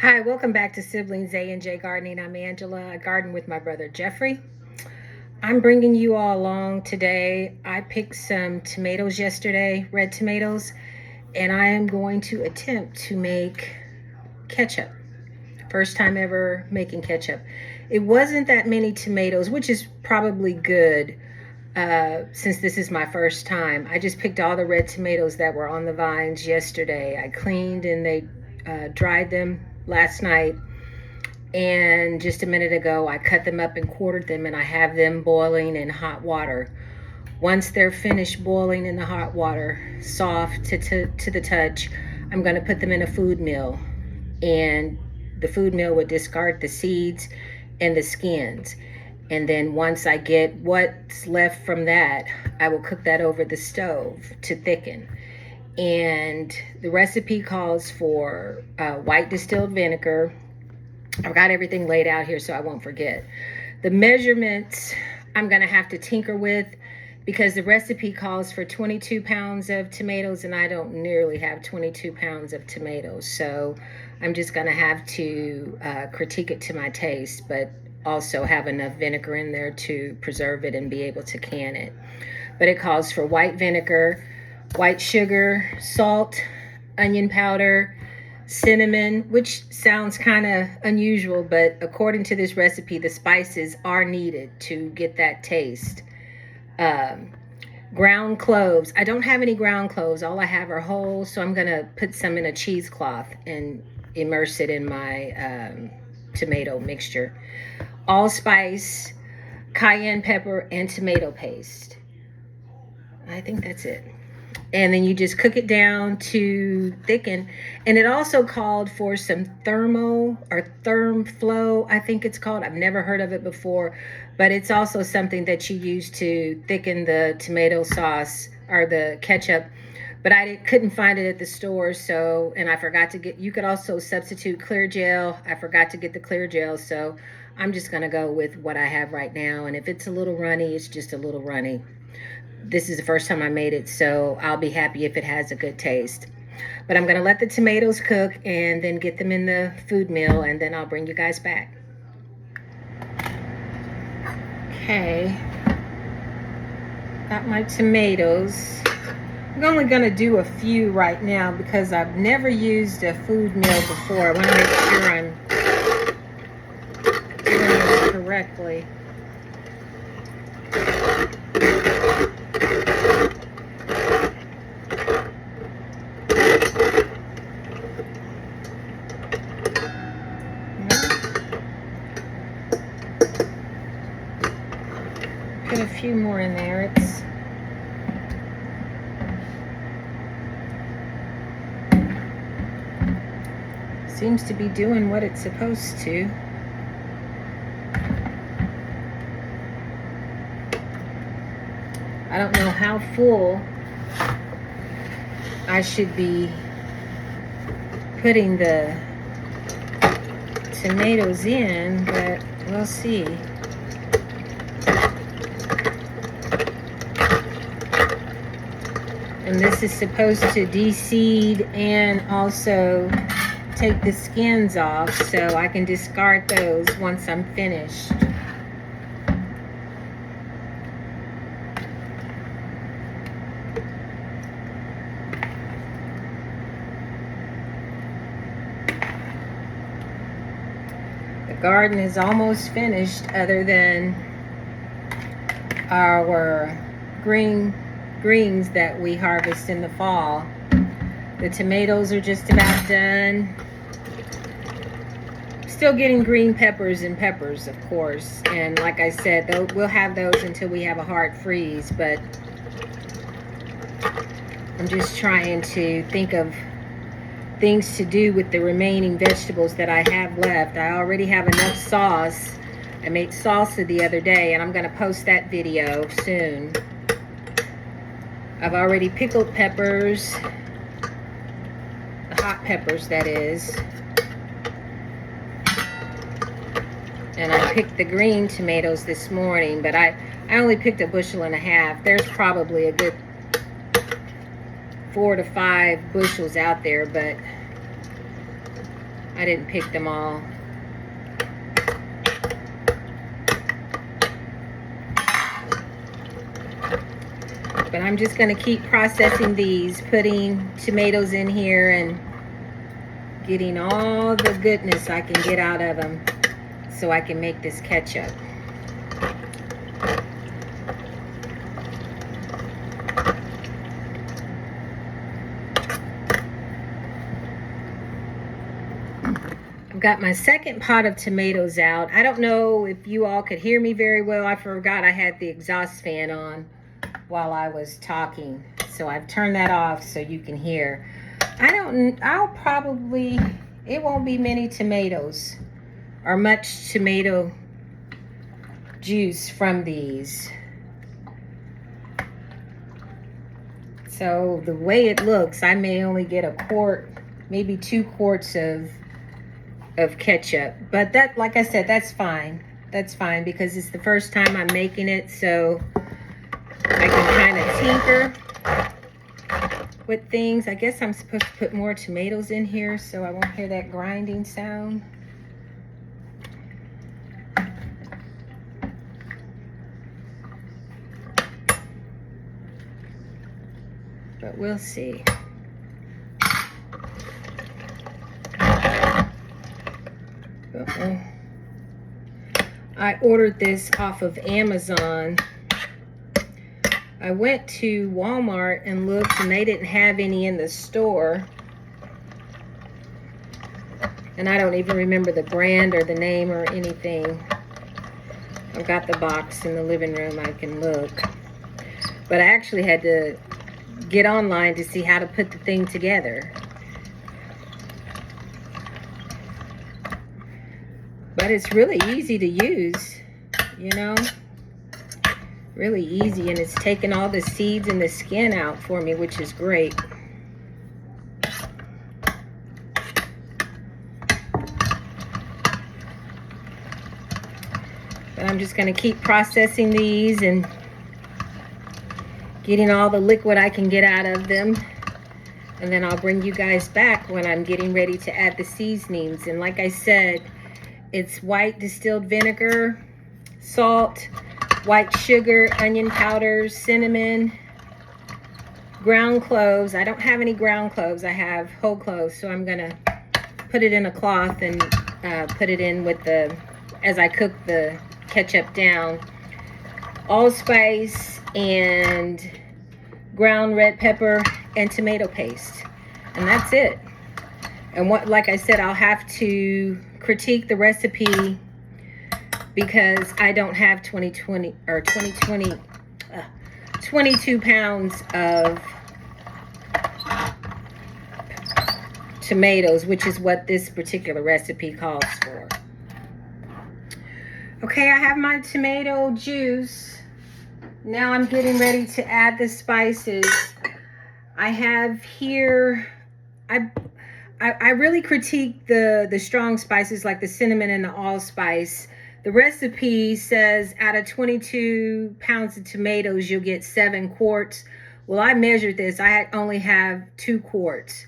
Hi, welcome back to Siblings A and J Gardening. I'm Angela. I garden with my brother Jeffrey. I'm bringing you all along today. I picked some tomatoes yesterday, red tomatoes, and I am going to attempt to make ketchup. First time ever making ketchup. It wasn't that many tomatoes, which is probably good since this is my first time. I just picked all the red tomatoes that were on the vines yesterday. I cleaned and they dried them last night. And just a minute ago, I cut them up and quartered them, and I have them boiling in hot water. Once they're finished boiling in the hot water, soft to the touch, I'm going to put them in a food mill. And the food mill would discard the seeds and the skins. And then once I get what's left from that, I will cook that over the stove to thicken. And the recipe calls for white distilled vinegar. I've got everything laid out here so I won't forget. The measurements I'm going to have to tinker with because the recipe calls for 22 pounds of tomatoes and I don't nearly have 22 pounds of tomatoes. So I'm just going to have to critique it to my taste, but also have enough vinegar in there to preserve it and be able to can it. But it calls for white vinegar, white sugar, salt, onion powder, cinnamon, which sounds kind of unusual, but according to this recipe, the spices are needed to get that taste. Ground cloves. I don't have any ground cloves. All I have are whole, so I'm going to put some in a cheesecloth and immerse it in my tomato mixture. Allspice, cayenne pepper, and tomato paste. I think that's it. And then you just cook it down to thicken. And it also called for some thermo or therm flow, I think it's called. I've never heard of it before, but it's also something that you use to thicken the tomato sauce or the ketchup. But I couldn't find it at the store, so, and I forgot to get, you could also substitute clear gel. I forgot to get the clear gel, so I'm just gonna go with what I have right now. And if it's a little runny, it's just a little runny. This is the first time I made it, so I'll be happy if it has a good taste. But I'm going to let the tomatoes cook and then get them in the food mill, and then I'll bring you guys back. Okay. Got my tomatoes. I'm only going to do a few right now because I've never used a food mill before. I want to make sure I'm doing this correctly. Put a few more in there. It seems to be doing what it's supposed to. I don't know how full I should be putting the tomatoes in, but we'll see. And this is supposed to de-seed and also take the skins off so I can discard those once I'm finished. The garden is almost finished other than our greens that we harvest in the fall. The tomatoes are just about done. Still getting green peppers and peppers, of course. And like I said, we'll have those until we have a hard freeze, but I'm just trying to think of things to do with the remaining vegetables that I have left. I already have enough sauce. I made salsa the other day, and I'm going to post that video soon. I've already pickled peppers, the hot peppers that is, and I picked the green tomatoes this morning, but I only picked a bushel and a half. There's probably a good 4 to 5 bushels out there, but I didn't pick them all. But I'm just going to keep processing these, putting tomatoes in here and getting all the goodness I can get out of them so I can make this ketchup. I've got my second pot of tomatoes out. I don't know if you all could hear me very well. I forgot I had the exhaust fan on while I was talking, so I've turned that off so you can hear. It won't be many tomatoes or much tomato juice from these. So the way it looks, I may only get a quart, maybe 2 quarts of ketchup. But that, like I said, that's fine. That's fine because it's the first time I'm making it, so I can kind of tinker with things. I guess I'm supposed to put more tomatoes in here so I won't hear that grinding sound. But we'll see. I ordered this off of Amazon. I went to Walmart and looked and they didn't have any in the store. And I don't even remember the brand or the name or anything. I've got the box in the living room, I can look. But I actually had to get online to see how to put the thing together. But it's really easy to use, you know, really easy, and it's taken all the seeds and the skin out for me, which is great. But I'm just going to keep processing these and getting all the liquid I can get out of them. And then I'll bring you guys back when I'm getting ready to add the seasonings. And like I said, it's white distilled vinegar, salt, white sugar, onion powders, cinnamon, ground cloves. I don't have any ground cloves. I have whole cloves. So I'm going to put it in a cloth and put it in with as I cook the ketchup down. Allspice and ground red pepper and tomato paste. And that's it. And like I said, I'll have to critique the recipe because I don't have 22 pounds of tomatoes, which is what this particular recipe calls for. Okay, I have my tomato juice. Now I'm getting ready to add the spices. I have here, I really critique the strong spices like the cinnamon and the allspice. The recipe says out of 22 pounds of tomatoes, you'll get 7 quarts. Well, I measured this. I only have 2 quarts.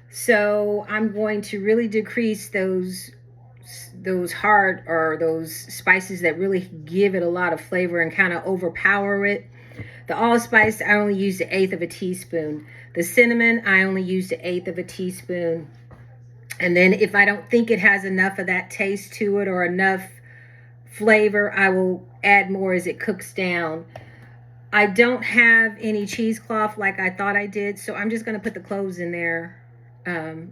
So I'm going to really decrease those hard or those spices that really give it a lot of flavor and kind of overpower it. The allspice, I only used 1/8 of a teaspoon. The cinnamon, I only used 1/8 of a teaspoon. And then if I don't think it has enough of that taste to it or enough flavor, I will add more as it cooks down. I don't have any cheesecloth like I thought I did, so I'm just going to put the cloves in there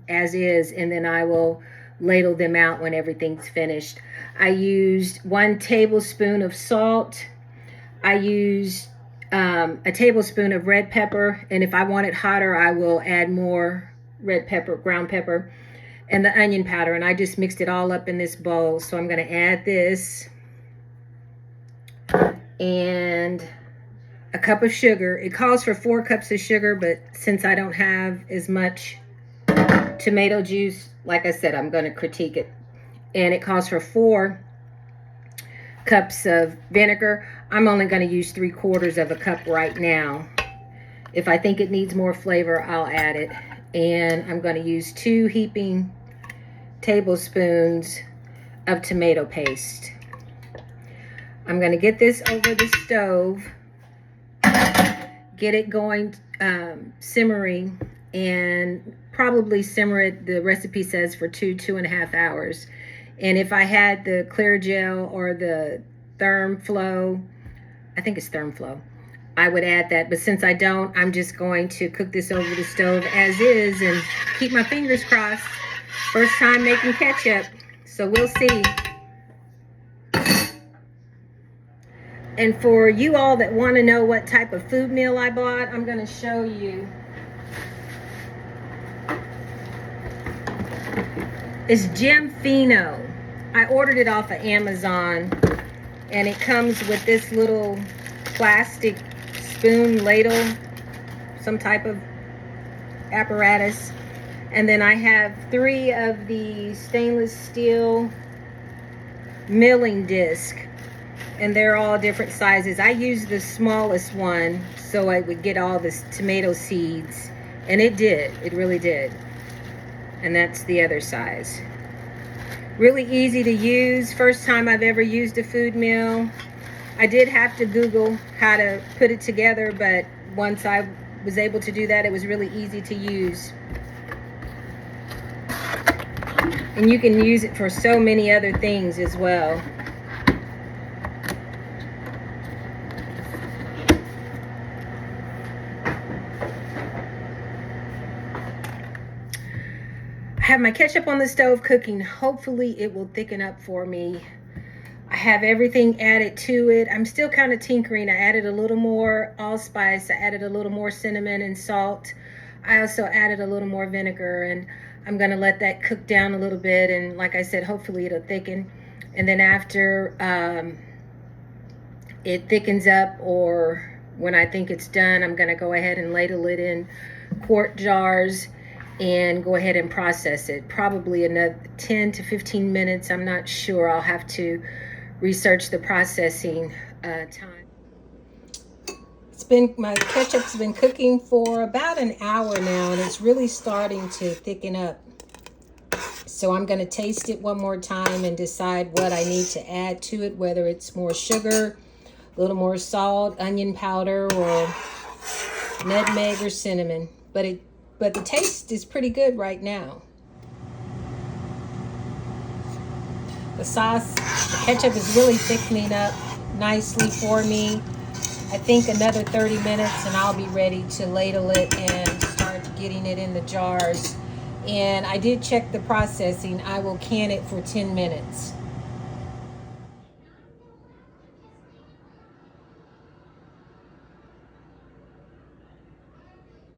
as is, and then I will ladle them out when everything's finished. I used 1 tablespoon of salt. I used a tablespoon of red pepper, and if I want it hotter, I will add more red pepper, ground pepper, and the onion powder, and I just mixed it all up in this bowl. So I'm going to add this and a cup of sugar. It calls for 4 cups of sugar, but since I don't have as much tomato juice, like I said, I'm going to critique it. And it calls for 4 cups of vinegar. I'm only going to use 3/4 of a cup right now. If I think it needs more flavor, I'll add it. And I'm going to use 2 heaping tablespoons of tomato paste. I'm going to get this over the stove, get it going, simmering, and probably simmer it, the recipe says, for 2.5 hours. And if I had the clear gel or the ThermFlow, I think it's ThermFlow, I would add that. But since I don't, I'm just going to cook this over the stove as is and keep my fingers crossed. First time making ketchup, so we'll see. And for you all that want to know what type of food meal I bought, I'm going to show you. It's Jim Fino. I ordered it off of Amazon, and it comes with this little plastic spoon, ladle, some type of apparatus. And then I have 3 of the stainless steel milling disc, and they're all different sizes. I used the smallest one so I would get all the tomato seeds, and it did. It really did. And that's the other size. Really easy to use. First time I've ever used a food meal. I did have to Google how to put it together, but once I was able to do that, it was really easy to use. And you can use it for so many other things as well. I have my ketchup on the stove cooking. Hopefully it will thicken up for me. I have everything added to it. I'm still kind of tinkering. I added a little more allspice. I added a little more cinnamon and salt. I also added a little more vinegar, and I'm going to let that cook down a little bit. And like I said, hopefully it'll thicken. And then after it thickens up, or when I think it's done, I'm going to go ahead and ladle it in quart jars and go ahead and process it. Probably another 10 to 15 minutes. I'm not sure. I'll have to research the processing time. My ketchup's been cooking for about an hour now, and it's really starting to thicken up. So I'm going to taste it one more time and decide what I need to add to it, whether it's more sugar, a little more salt, onion powder, or nutmeg or cinnamon. But the taste is pretty good right now. The ketchup is really thickening up nicely for me. I think another 30 minutes and I'll be ready to ladle it and start getting it in the jars. And I did check the processing. I will can it for 10 minutes.